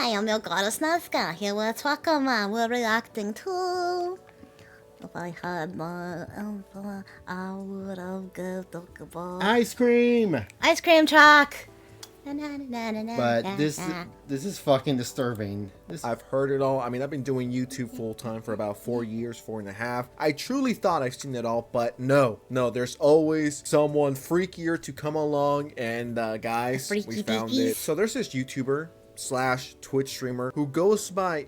Hi, I'm your goddess Nazca. Here we're talking about, we're reacting to... If I had my emperor, I would have given the ball. Ice cream! Ice cream truck! But this is fucking disturbing. I've heard it all. I mean, I've been doing YouTube full time for about 4 years, 4.5. I truly thought I've seen it all, but no, there's always someone freakier to come along, and guys, we found it. So there's this YouTuber / Twitch streamer who goes by...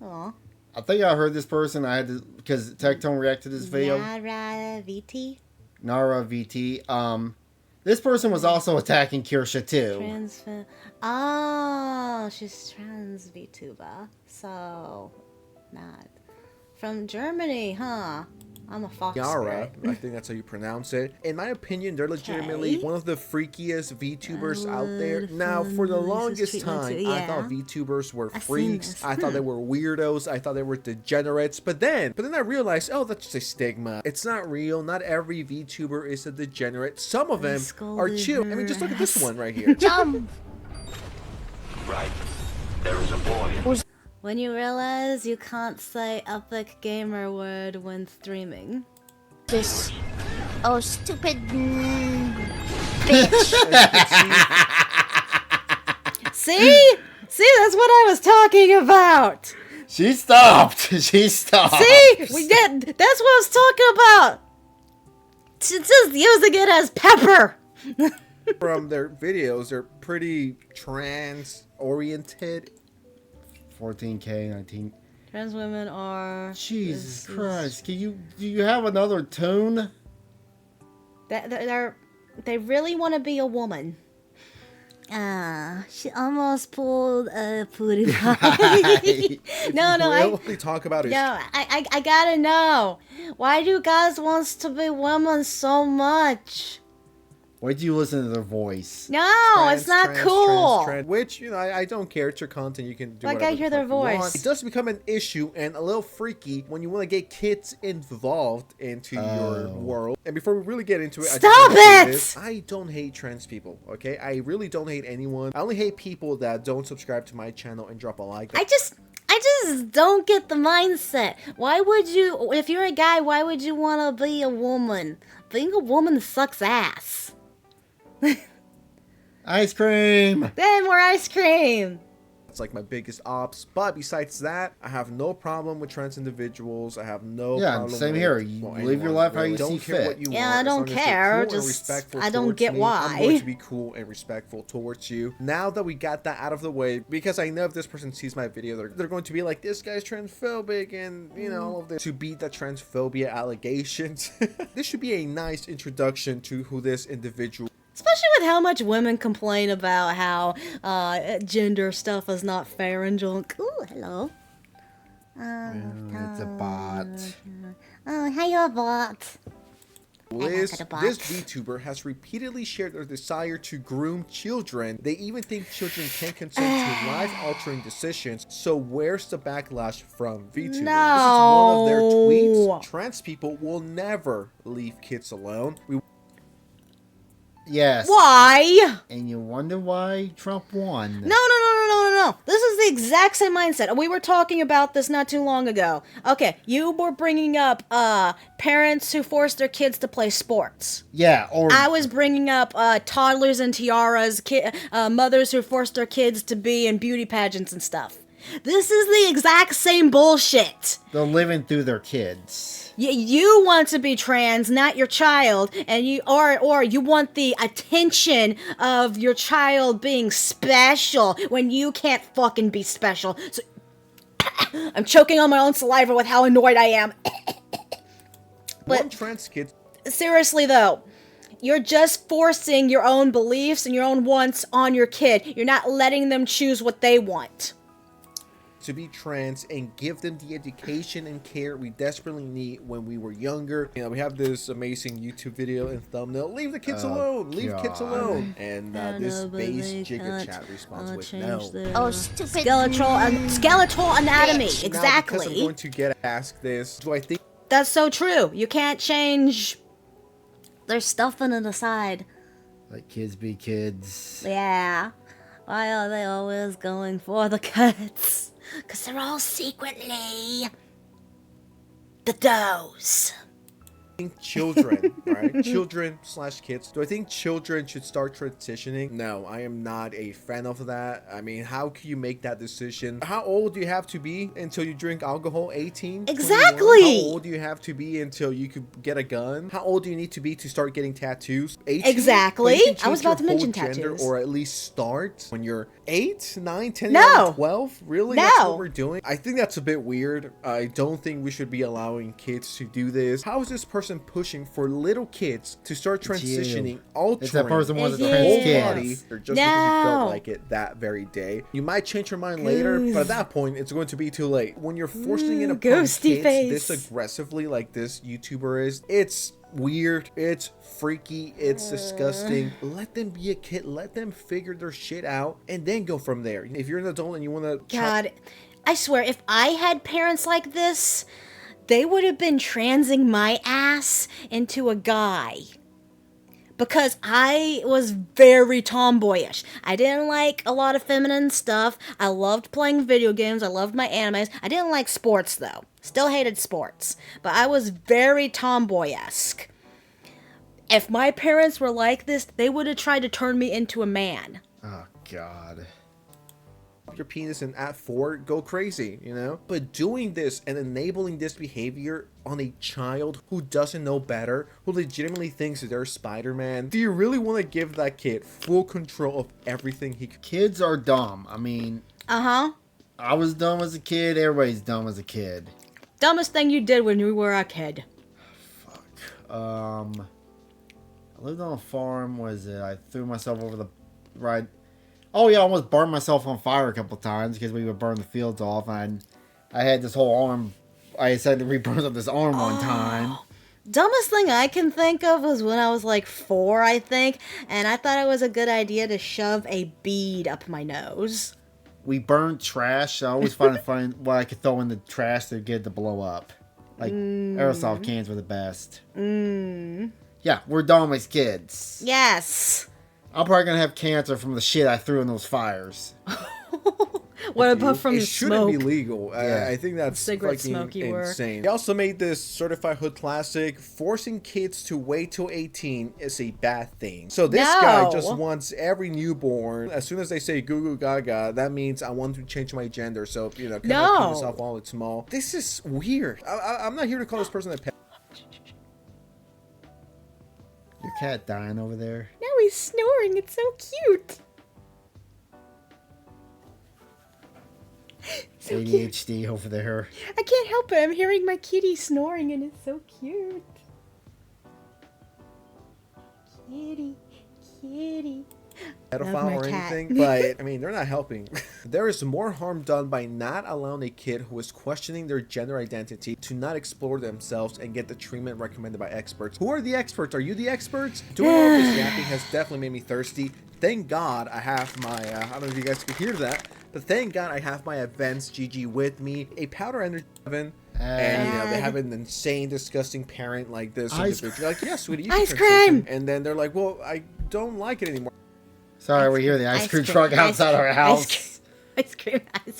Aww. I think I heard this person. I had to, because Tectone reacted to this video. Nara VT. Nara VT. This person was also attacking Kirsha too. Oh, she's trans VTuber. So, not from Germany, huh? I'm a fox. Yara, I think that's how you pronounce it. In my opinion, they're legitimately one of the freakiest VTubers out there. Now, for the longest time, I thought VTubers were freaks. I thought they were weirdos. I thought they were degenerates. But then I realized, oh, that's just a stigma. It's not real. Not every VTuber is a degenerate. Some of them are chill. I mean, just look at this one right here. Jump! Right. There is a boy. When you realize you can't say epic gamer word when streaming. This. Oh, stupid bitch. See? See, that's what I was talking about. She stopped. She stopped. See? We did. That's what I was talking about. She's just using it as pepper. From their videos, they're pretty trans-oriented. 14K, 19. Trans women are... Jesus Christ. Do you have another tune? They really want to be a woman. She almost pulled a booty pie. No, We talk about it. No, I gotta know. Why do guys want to be women so much? Wait till you listen to their voice. No, it's not cool. Which, you know, I don't care. It's your content. You can do whatever I hear their voice. want. It does become an issue and a little freaky when you want to get kids involved into your world. And before we really get into it, I don't hate trans people, okay? I really don't hate anyone. I only hate people that don't subscribe to my channel and drop a like. I just don't get the mindset. Why would you, if you're a guy, why would you want to be a woman? Being a woman sucks ass. Ice cream! Then more ice cream! It's like my biggest ops. But besides that, I have no problem with trans individuals. I have no problem same with, here. You live your life how you see fit. I don't care. Just I don't get why. I'm going to be cool and respectful towards you. Now that we got that out of the way, because I know if this person sees my video, they're going to be like, this guy's transphobic and, you know, all of this. To beat the transphobia allegations. This should be a nice introduction to who this individual. Especially with how much women complain about how gender stuff is not fair and junk. Ooh, hello. It's a bot. Oh, hiya, bot. Liz, this VTuber has repeatedly shared their desire to groom children. They even think children can consent to life-altering decisions. So where's the backlash from VTubers? No. This is one of their tweets. Trans people will never leave kids alone. Yes. Why? And you wonder why Trump won. No. This is the exact same mindset. We were talking about this not too long ago. Okay, you were bringing up parents who force their kids to play sports. Yeah, or... I was bringing up toddlers and tiaras, mothers who force their kids to be in beauty pageants and stuff. This is the exact same bullshit. They're living through their kids. You want to be trans, not your child, and you or you want the attention of your child being special when you can't fucking be special. So I'm choking on my own saliva with how annoyed I am. But trans kids. Seriously though, you're just forcing your own beliefs and your own wants on your kid. You're not letting them choose what they want. To be trans and give them the education and care we desperately need when we were younger. You know, we have this amazing YouTube video and thumbnail. Leave the kids alone. Leave kids alone. And this base Giga Chat responds with no. Oh, stupid. Skeletal anatomy. Bitch. Exactly. Now, because I'm going to get asked this. Do I think that's so true? You can't change. There's stuff in the side. Let kids be kids. Yeah. Why are they always going for the cuts? Because they're all secretly the does. think children, right? Children/kids. Do I think children should start transitioning? No, I am not a fan of that. I mean, how can you make that decision? How old do you have to be until you drink alcohol? 18? Exactly. 21? How old do you have to be until you could get a gun? How old do you need to be to start getting tattoos? 18? Exactly. But you can I was change about to your mention whole gender, tattoos. or at least start when you're 8, 9, 10, No. 11, 12? Really? No. That's what we're doing? I think that's a bit weird. I don't think we should be allowing kids to do this. How is this person pushing for little kids to start transitioning, altering It's that person wants to their trans whole kids. body just because you No. felt like it that very day? You might change your mind later, but at that point, it's going to be too late. When you're forcing it upon ghosty kids face. this aggressively, like this YouTuber is, it's weird, it's freaky, it's disgusting. Let them be a kid, let them figure their shit out, and then go from there. If you're an adult and you want to God, I swear, if I had parents like this, they would have been transing my ass into a guy. Because I was very tomboyish. I didn't like a lot of feminine stuff. I loved playing video games. I loved my animes. I didn't like sports, though. Still hated sports. But I was very tomboy-esque. If my parents were like this, they would have tried to turn me into a man. Oh, God. your penis and at 4 go crazy, you know? But doing this and enabling this behavior on a child who doesn't know better, who legitimately thinks that they're Spider-Man, do you really want to give that kid full control of everything he could? Kids are dumb. I mean, Uh-huh. I was dumb as a kid. Everybody's dumb as a kid. Dumbest thing you did when you were a kid. I lived on a farm. I threw myself over the ride. Oh yeah, I almost burned myself on fire a couple times because we would burn the fields off, and I had this whole arm. I decided to re-burn up this arm one time. Dumbest thing I can think of was when I was like 4, I think, and I thought it was a good idea to shove a bead up my nose. We burned trash. I always find what I could throw in the trash to get it to blow up. Like aerosol cans were the best. Yeah, we're dumb as kids. Yes. I'm probably gonna have cancer from the shit I threw in those fires. What about from it the shouldn't smoke? be legal. Yeah. I think that's Cigarette fucking smoky work. insane. He also made this certified hood classic. Forcing kids to wait till 18 is a bad thing. So this guy just wants every newborn, as soon as they say goo goo gaga, that means I want to change my gender. So, you know, can I keep myself while it's small? This is weird. I'm not here to call this person a pet. Your cat dying over there. Now he's snoring. It's so cute. So ADHD cute. Over there. I can't help it. I'm hearing my kitty snoring and it's so cute. Kitty, kitty. Pedophile or anything, but I mean, they're not helping. There is more harm done by not allowing a kid who is questioning their gender identity to not explore themselves and get the treatment recommended by experts. Who are the experts? Are you the experts? Doing all this yapping has definitely made me thirsty. Thank God I have my, I don't know if you guys could hear that, but thank God I have my Events GG with me, a powder energy 7, and you know, they have an insane, disgusting parent like this. You're like, yeah, sweetie, you can ice transition. cream. And then they're like, well, I don't like it anymore. Sorry, we hear the ice cream truck outside our house. Ice cream. I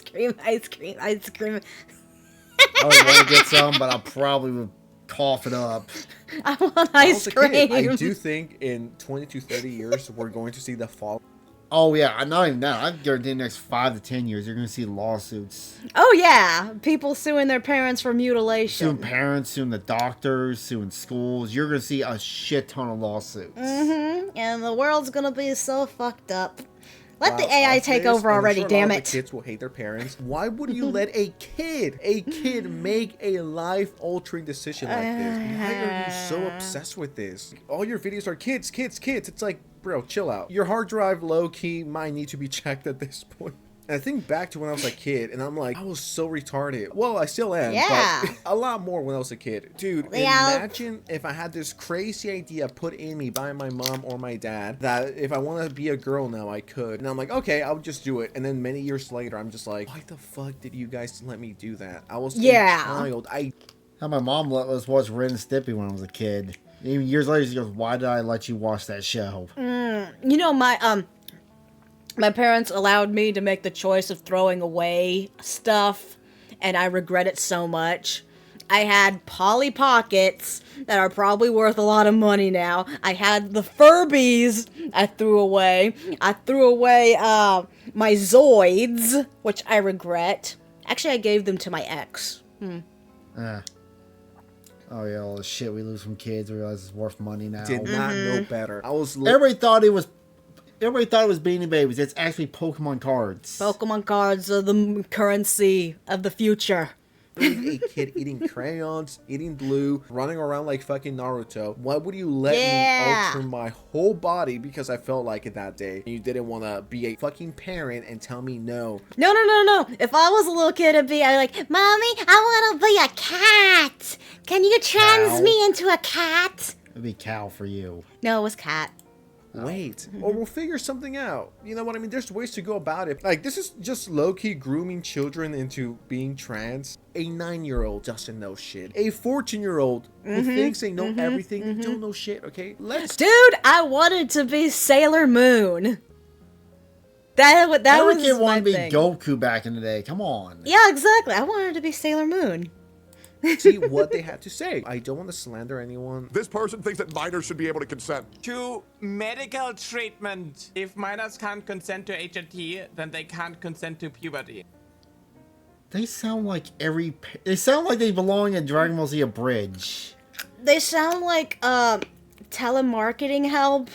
would want to get some, but I'll probably would cough it up. I want ice cream. I do think in 20 to 30 years, we're going to see the fall. Oh, yeah. Not even that. I guarantee in the next 5 to 10 years, you're going to see lawsuits. Oh, yeah. People suing their parents for mutilation. Suing parents, suing the doctors, suing schools. You're going to see a shit ton of lawsuits. Mm-hmm. And the world's going to be so fucked up. Let the AI take over already, damn it. Kids will hate their parents. Why would you let a kid make a life-altering decision like this? Why are you so obsessed with this? All your videos are kids. It's like, bro, chill out. Your hard drive, low-key, might need to be checked at this point. And I think back to when I was a kid, and I'm like, I was so retarded. Well, I still am, but a lot more when I was a kid. Dude, imagine if I had this crazy idea put in me by my mom or my dad, that if I want to be a girl now, I could. And I'm like, okay, I'll just do it. And then many years later, I'm just like, why the fuck did you guys let me do that? I was a child. How my mom let us watch Ren and Stimpy when I was a kid. Even years later, she goes, why did I let you watch that show? You know, My parents allowed me to make the choice of throwing away stuff, and I regret it so much. I had Polly Pockets that are probably worth a lot of money now. I had the Furbies I threw away. I threw away my Zoids, which I regret. Actually, I gave them to my ex. Oh yeah, all the shit we lose from kids. We realize it's worth money now. Did not know better. Everybody thought it was Beanie Babies. It's actually Pokemon cards. Pokemon cards are the currency of the future. A kid eating crayons, eating glue, running around like fucking Naruto. Why would you let me alter my whole body because I felt like it that day? You didn't want to be a fucking parent and tell me no. No. If I was a little kid, I'd be like, Mommy, I want to be a cat. Can you trans me into a cat? It'd be cow for you. No, it was cat. Wait, or we'll figure something out. You know what I mean? There's ways to go about it. Like, this is just low-key grooming children into being trans. A 9-year-old doesn't know shit. A 14-year-old who thinks they know everything don't know shit, okay? Dude, I wanted to be Sailor Moon. That was Every kid my wanted to be thing. Goku back in the day. Come on. Yeah, exactly. I wanted to be Sailor Moon. See what they had to say. I don't want to slander anyone. This person thinks that minors should be able to consent. To medical treatment. If minors can't consent to HRT, then they can't consent to puberty. They sound like they belong in Dragon Ball Z Abridged. They sound like telemarketing help.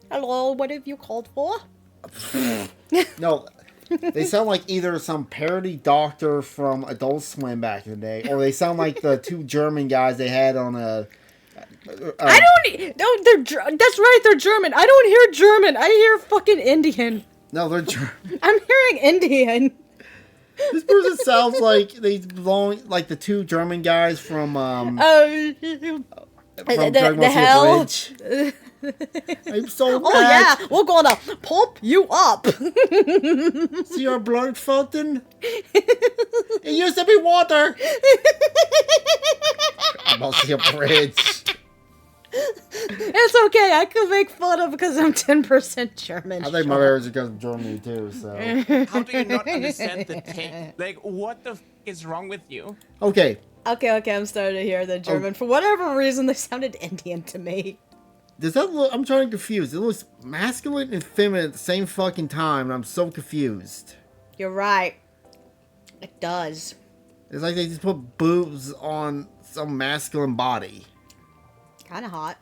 Hello, what have you called for? No, they sound like either some parody doctor from Adult Swim back in the day, or they sound like the two German guys they had on a. I don't. No, that's right. They're German. I don't hear German. I hear fucking Indian. No, they're German. I'm hearing Indian. This person sounds like they belong like the two German guys from The Dragon Ball Z hell. Abridged. I'm so Oh mad. yeah, we're gonna pump you up. See our blood fountain? It used to be water. About the bridge. It's okay. I can make fun of because I'm 10% German. I think my parents are because of Germany too. So How do you not understand the take? Like, what the f is wrong with you? okay. Okay, I'm starting to hear the German. For whatever reason, they sounded Indian to me. Does that look? I'm trying to confuse. It looks masculine and feminine at the same fucking time, and I'm so confused. You're right. It does. It's like they just put boobs on some masculine body. Kind of hot.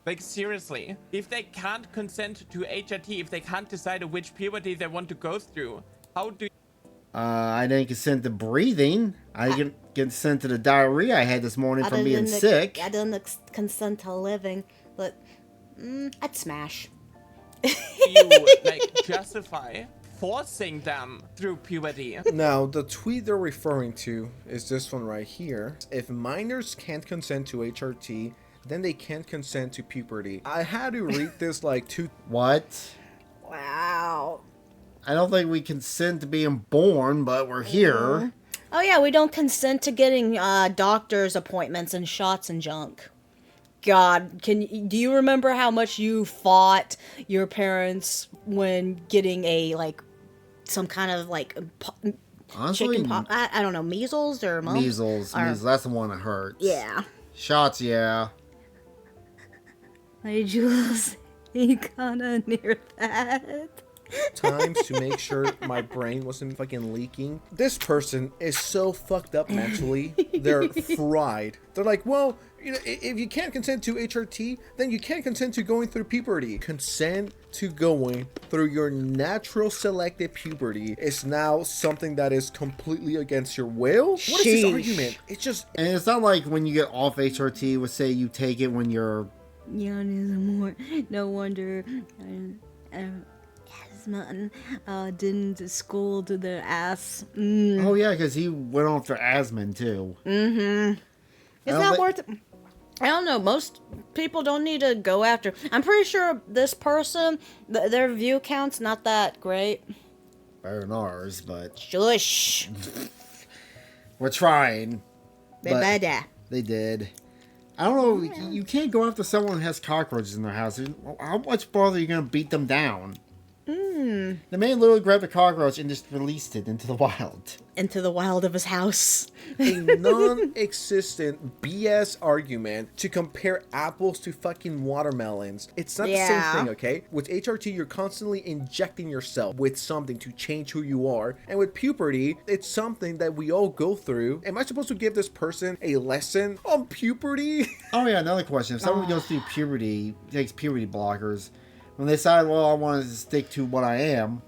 Like, seriously. If they can't consent to HRT, if they can't decide which puberty they want to go through, how do I didn't consent to breathing. I didn't consent to the diarrhea I had this morning from being sick. I didn't consent to living, but I'd smash. you, like, justify forcing them through puberty? Now, the tweet they're referring to is this one right here. If minors can't consent to HRT, then they can't consent to puberty. I had to read this like two... What? Wow. I don't think we consent to being born, but we're here. Oh yeah, we don't consent to getting doctor's appointments and shots and junk. God, do you remember how much you fought your parents when getting a some kind of Honestly, chicken pop? I don't know, measles or mumps? Measles. That's the one that hurts. Yeah. Shots, yeah. Why did you say kind of near that? times to make sure my brain wasn't fucking leaking. This person is so fucked up mentally. They're fried. They're like, well, you know, if you can't consent to HRT, then you can't consent to going through puberty. Consent to going through your natural selected puberty is now something that is completely against your will? What is this argument? It's just... And it's not like when you get off HRT, would say you take it when you're... No wonder Asman didn't school to their ass. Oh yeah, because he went off to Asman too. It's not worth it. I don't know. Most people don't need to go after. I'm pretty sure this person, their view count's not that great. Better than ours, but... Shush. We're trying. But They did. I don't know, you can't go after someone who has cockroaches in their house. How much farther are you going to beat them down? The man literally grabbed a cockroach and just released it into the wild. Into the wild of his house. A non-existent BS argument to compare apples to fucking watermelons. It's not the same thing, okay? With HRT, you're constantly injecting yourself with something to change who you are. And with puberty, it's something that we all go through. Am I supposed to give this person a lesson on puberty? Oh yeah, another question. If someone goes through puberty, takes puberty blockers, when they decide, well, I want to stick to what I am,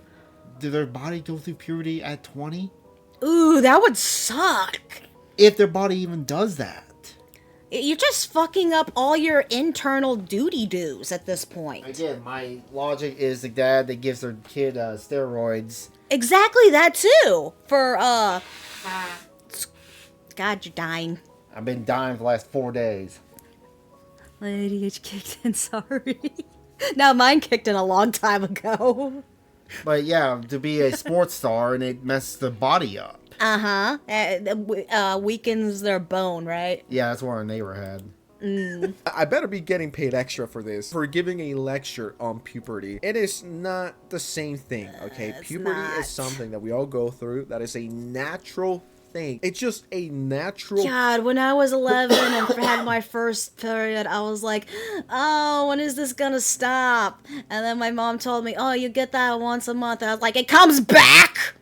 did their body go through puberty at 20? Ooh, that would suck. If their body even does that. You're just fucking up all your internal duty dues at this point. Again, my logic is the dad that gives their kid steroids. Exactly that too. For, God, you're dying. I've been dying for the last 4 days. My ADHD kicked in, sorry. No, mine kicked in a long time ago. But yeah, to be a sports star and it messes the body up. Weakens their bone, right? Yeah, that's what our neighbor had. I better be getting paid extra for this, for giving a lecture on puberty. It is not the same thing, okay? Puberty is something that we all go through. That is a natural thing. It's just a natural... God, when I was 11 and had my first period, I was like, oh, when is this gonna stop? And then my mom told me, oh, you get that once a month. And I was like, it comes back!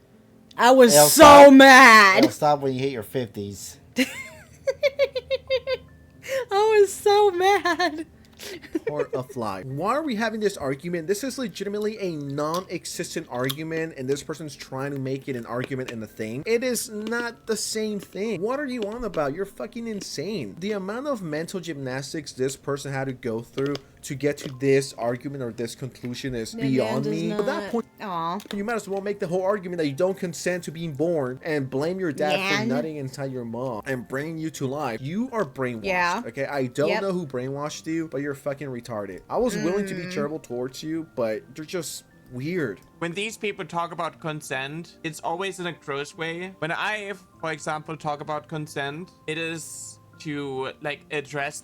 I was so mad! It'll stop when you hit your 50s. I was so mad. Part of life. Why are we having this argument? This is legitimately a non-existent argument, and this person's trying to make it an argument and a thing. It is not the same thing. What are you on about? You're fucking insane. The amount of mental gymnastics this person had to go through to get to this argument or this conclusion is beyond me. At that point, you might as well make the whole argument that you don't consent to being born and blame your dad for nutting inside your mom and bringing you to life. You are brainwashed, okay? I don't know who brainwashed you, but you're fucking retarded. I was willing to be charitable towards you, but you're just weird. When these people talk about consent, it's always in a gross way. When I, for example, talk about consent, it is to, like, address...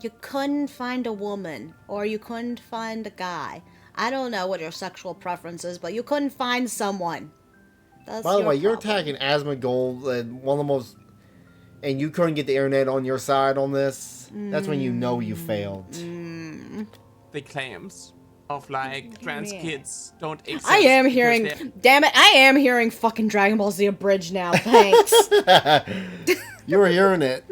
You couldn't find a woman, or you couldn't find a guy. I don't know what your sexual preference is, but you couldn't find someone. That's By the way, you're problem. attacking Asmongold, and one of the most... And you couldn't get the internet on your side on this. That's when you know you failed. The claims of, like, trans kids don't exist. I am hearing... Damn it, I am hearing fucking Dragon Ball Z Abridged now. Thanks. You were hearing it.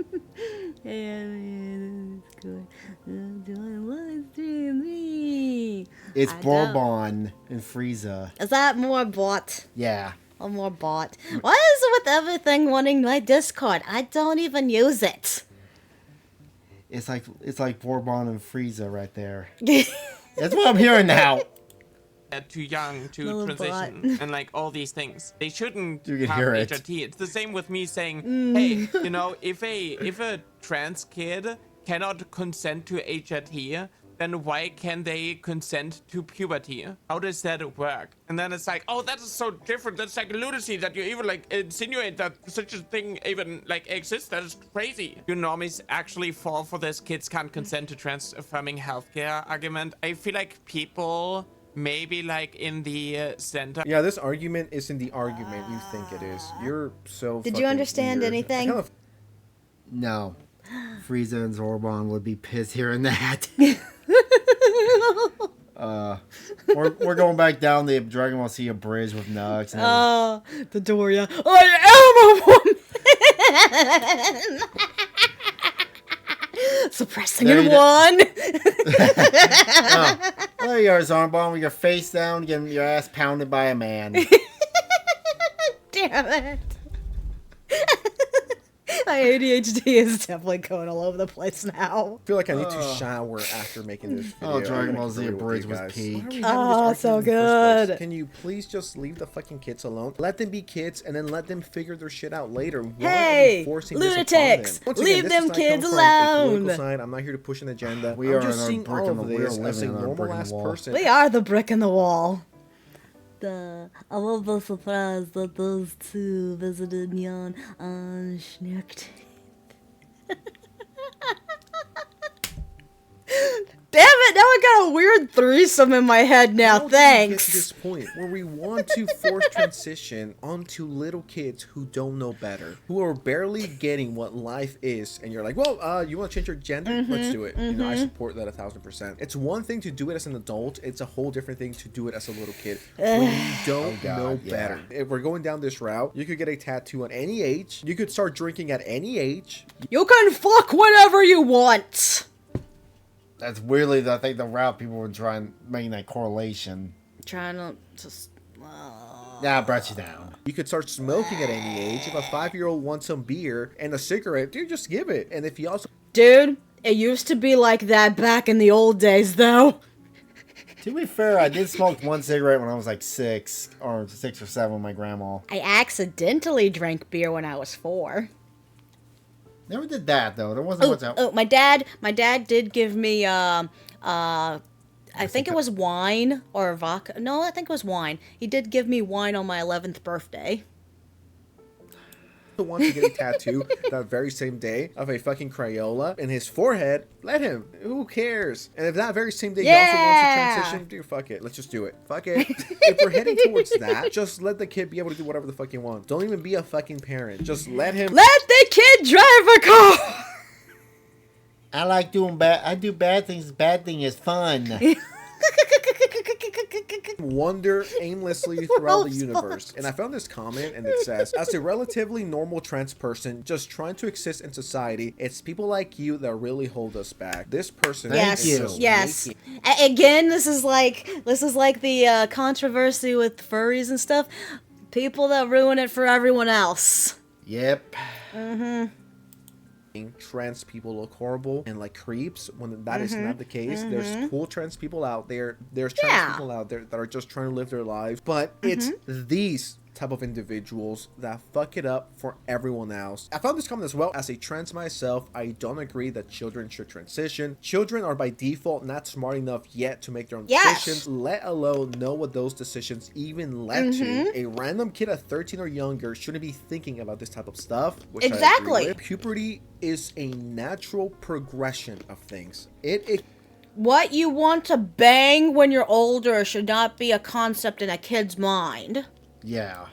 It's Bourbon and Frieza. Is that more bot? Yeah. Or more bot? What is it with everything wanting my Discord? I don't even use it. It's like Bourbon and Frieza right there. That's what I'm hearing now. Too young to Little transition and like all these things. They shouldn't You can have hear it. HRT. It's the same with me saying, hey, you know, if a trans kid cannot consent to HRT, then why can they consent to puberty? How does that work? And then it's like, oh, that is so different. That's like lunacy that you even like insinuate that such a thing even like exists. That is crazy. You normies actually fall for this kids can't consent to trans affirming healthcare argument. I feel like people maybe like in the center. Yeah, this argument isn't the argument you think it is. You're so Did you understand weird. anything? I kind of No. Frieza and Zordon would be pissed hearing that. We're going back down the Dragon Ball Z bridge with Nux. The Doria. I am a woman! Suppressing in one! There you are, Zordon, with your face down, getting your ass pounded by a man. Damn it. My ADHD is definitely going all over the place now. feel like I need to shower after making this video. Oh, Dragon I'm Ball gonna Z agree with Bridge you was guys. peak. Why are we having this Oh, so argument in the first place? good. Can you please just leave the fucking kids alone? Let them be kids and then let them figure their shit out later. Why Hey, are we forcing this upon lunatics, them? Once again, leave this them is not kids coming from a political alone. side. I'm not here to push an agenda. We I'm are just in our seeing brick all in of the- we are this as a living in our normal brick in the ass wall. person. We are the brick in the wall. I love the surprise that those two visited Nyan on Schnecht. Damn it, now I got a weird threesome in my head now, How do we thanks. get to this point where we want to force transition onto little kids who don't know better, who are barely getting what life is, and you're like, well, you want to change your gender? Let's do it. You know, I support that 1000%. It's one thing to do it as an adult. It's a whole different thing to do it as a little kid when you don't know better. If we're going down this route, you could get a tattoo at any age. You could start drinking at any age. You can fuck whenever you want. That's weirdly, I think, the route people were trying making that correlation. Trying to just. Yeah, it brought you down. You could start smoking at any age. If a 5-year-old wants some beer and a cigarette, dude, just give it. And if you also... Dude, it used to be like that back in the old days, though. To be fair, I did smoke one cigarette when I was like 6 or 7 with my grandma. I accidentally drank beer when I was 4. Never did that though. There wasn't much out. Oh, my dad did give me I think it was wine or vodka. No, I think it was wine. He did give me wine on my 11th birthday. want to get a tattoo that very same day of a fucking Crayola in his forehead, let him. Who cares? And if that very same day he also wants to transition, dude, fuck it. Let's just do it. Fuck it. If we're heading towards that, just let the kid be able to do whatever the fuck he wants. Don't even be a fucking parent. Just let him. Let the kid drive a car! I like doing bad. I do bad things. Bad thing is fun. Wander aimlessly throughout the universe. And I found this comment and it says, as a relatively normal trans person just trying to exist in society, it's people like you that really hold us back. This person Yes, is just yes. making- Again, this is like the controversy with furries and stuff. People that ruin it for everyone else. Yep. Trans people look horrible and like creeps when that is not the case. There's cool trans people out there. There's trans people out there that are just trying to live their lives. But it's these type of individuals that fuck it up for everyone else. I found this comment as well. As a trans myself, I don't agree that children should transition. Children are by default not smart enough yet to make their own decisions, let alone know what those decisions even led to. A random kid at 13 or younger shouldn't be thinking about this type of stuff. Which Exactly. I agree with. Puberty is a natural progression of things. What you want to bang when you're older should not be a concept in a kid's mind. Yeah.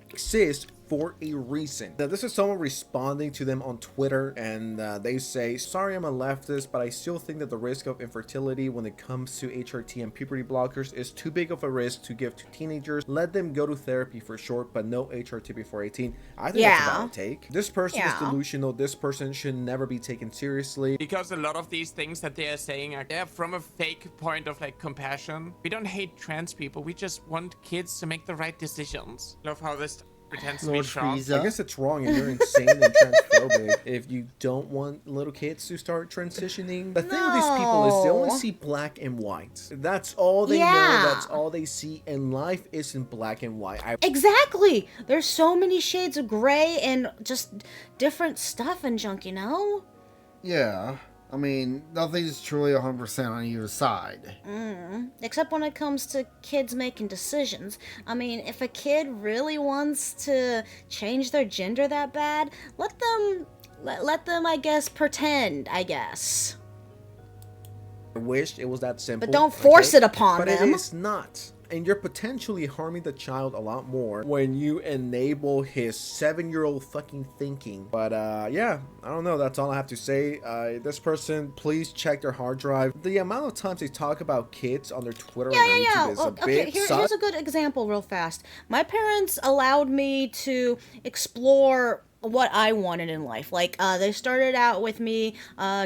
Exists for a reason. Now, this is someone responding to them on Twitter, and they say, sorry, I'm a leftist, but I still think that the risk of infertility when it comes to HRT and puberty blockers is too big of a risk to give to teenagers. Let them go to therapy for short, but no HRT before 18. I think that's a valid take. This person is delusional. This person should never be taken seriously. Because a lot of these things that they are saying are there from a fake point of like compassion. We don't hate trans people. We just want kids to make the right decisions. Love how this pretends to be shocked. I guess it's wrong and you're insane and transphobic if you don't want little kids to start transitioning. The thing with these people is they only see black and white. That's all they know. That's all they see. And life isn't black and white. Exactly. There's so many shades of gray and just different stuff and junk, you know? Yeah. I mean, nothing's truly 100% on either side. Except when it comes to kids making decisions. I mean, if a kid really wants to change their gender that bad, let them, I guess, pretend, I guess. I wish it was that simple. But don't force it upon them. them. But it is not. And you're potentially harming the child a lot more when you enable his 7-year-old fucking thinking. But yeah, I don't know. That's all I have to say. This person, please check their hard drive. The amount of times they talk about kids on their Twitter and YouTube is a bit Here's a good example real fast. My parents allowed me to explore what I wanted in life. Like, they started out with me,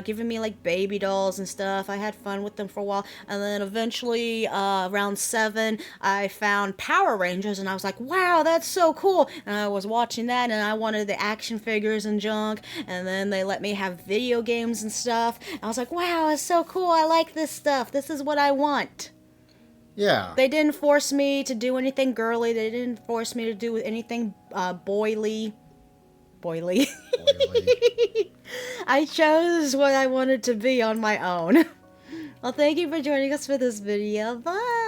giving me, like, baby dolls and stuff. I had fun with them for a while. And then eventually, around 7, I found Power Rangers, and I was like, wow, that's so cool. And I was watching that, and I wanted the action figures and junk. And then they let me have video games and stuff. And I was like, wow, it's so cool. I like this stuff. This is what I want. Yeah. They didn't force me to do anything girly. They didn't force me to do anything, boily. I chose what I wanted to be on my own. Well, thank you for joining us for this video. Bye!